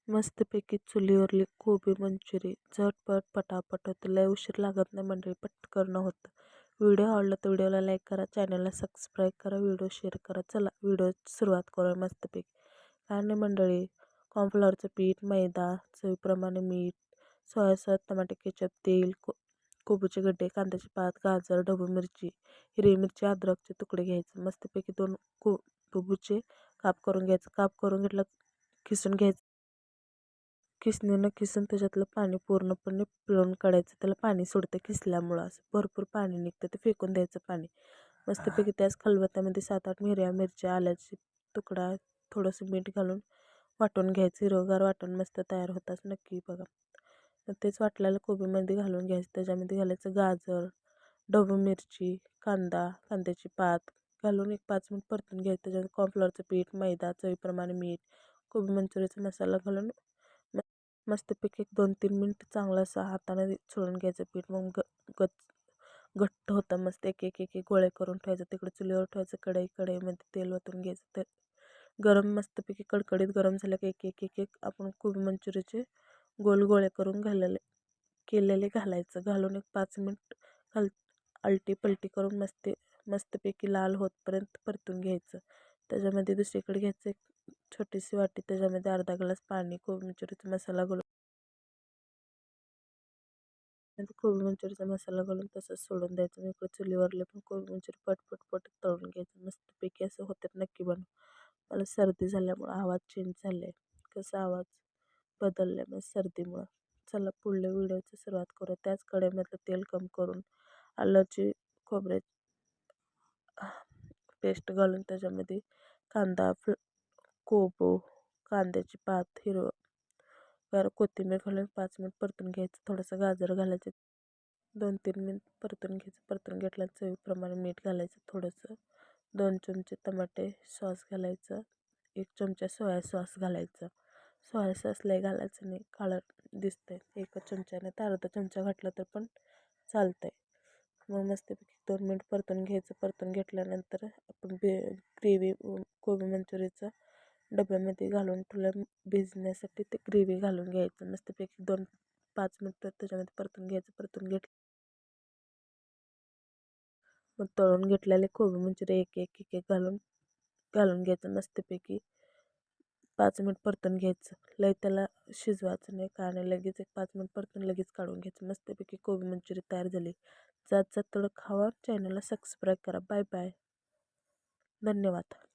मस्तपैकी चुलीवरली कोबी मंचुरी झटपट पटापट होतं. लय उशीर लागत नाही मंडळी, पटकन होतं. व्हिडिओ आवडला तर व्हिडिओला लाईक करा, चॅनलला सबस्क्राईब करा, व्हिडिओ शेअर करा. चला व्हिडिओ सुरुवात करूया मस्तपैकी. काय नाही मंडळी, कॉर्नफ्लॉवरचं पीठ, मैदा, चवीप्रमाणे मीठ, सोया सॉस, टमाटे केचप, तेल, कोबीचे गड्डे, कांद्याची पात, गाजर, ढबू मिरची, हिरवी मिरची, अद्रकचे तुकडे घ्यायचे. मस्तपैकी 2 कोबूचे काप करून घ्यायचं. काप करून घेतलं, खिसून घ्यायचं. किसणीनं किसून त्याच्यातलं पाणी पूर्णपणे पिळून काढायचं. त्याला पाणी सुटतं किसल्यामुळं, असं भरपूर पाणी निघतं, ते फेकून द्यायचं पाणी. मस्तपैकी त्याच खलबत्त्यामध्ये 7-8 हिरव्या मिरच्या, आल्याची तुकडा, थोडंसं मीठ घालून वाटून घ्यायचं. हिरवगार वाटून मस्त तयार होतात, नक्की बघा. तर तेच वाटलेलं कोबीमध्ये घालून घ्यायचं. त्याच्यामध्ये घालायचं गाजर, ढबू मिरची, कांदा, कांद्याची पात घालून एक 5 मिनिट परतून घ्यायचं. त्याच्यात कॉर्नफ्लॉवरचं पीठ, मैदा, चवीप्रमाणे मीठ, कोबी मंचुरियाचा मसाला घालून मस्तपैकी 1-2-3 मिनिट चांगलं असं हाताने चोळून घ्यायचं पीठ. मग घट्ट होतं मस्त. एक एक एक एक गोळे करून ठेवायचं. तिकडे चुलीवर ठेवायचं. कढईमध्ये तेल ओतून घ्यायचं. तर गरम मस्तपैकी कडकडीत गरम झालं की एक एक एक एक आपण कोबी मंचुरियाचे गोल गोळे करून केलेले घालायचं. घालून एक 5 मिनिट आलटी पलटी करून मस्तपैकी लाल होतपर्यंत परतून घ्यायचं. त्याच्यामध्ये दुसरीकडे घ्यायचं एक छोटीशी वाटी, त्याच्यामध्ये अर्धा ग्लास पाणी, कोबी मंचुरियाचा मसाला घालून कोबी मंचुरियाचा मसाला घालून तसंच सोडून द्यायचं. मी इकडे चुलीवरले पण कोबी मंचुरी पट तळून घ्यायचं. मस्तपैकी असं होतात, नक्की बनव. मला सर्दी झाल्यामुळं आवाज चेंज झाला आहे. कसा आवाज बदलला आहे मग सर्दीमुळं. चला पुढल्या व्हिडिओची सुरुवात करूया. त्याच कढईमधलं तेल कम करून आल्याची खोबऱ्याची पेस्ट घालून त्याच्यामध्ये कांदा, कोबो, कांद्याची पात, कोथिंबीर घालून 5 मिनिट परतून घ्यायचं. थोडंसं गाजर घालायचं. 2-3 मिनिट परतून घ्यायचं. परतून घेतलं चवीप्रमाणे मीठ घालायचं. थोडंसं 2 चमचे टमाटे सॉस घालायचं. 1 चमचा सोया सॉस घालायचं. सोया सॉस लय घालायचं नाही, काळं दिसतंय. 1 चमच्याने तर अर्धा चमचा घातला तर पण चालतंय. मग मस्तपैकी 2 मिनिट परतून घ्यायचं. परतून घेतल्यानंतर आपण ग्रेव्ही कोबी मंचुरियाचं डब्यामध्ये घालून ठेवलं भिजण्यासाठी. ते ग्रेव्ही घालून घ्यायचं. मस्तपैकी 2-5 मिनिटं त्याच्यामध्ये परतून घ्यायचं. परतून मग तळून घेतलेले कोबी मंचुरिया एक एक एक एक घालून घ्यायचं. मस्तपैकी 5 मिनिट परतून घ्यायचं. लय त्याला शिजवायचं नाही, काय नाही. लगेच एक 5 मिनिट परतून लगेच काढून घ्यायचं. मस्तपैकी कोबी मंचुरी तयार झाली. जात थोडं खावा. चॅनलला सबस्क्राईब करा. Bye bye. धन्यवाद.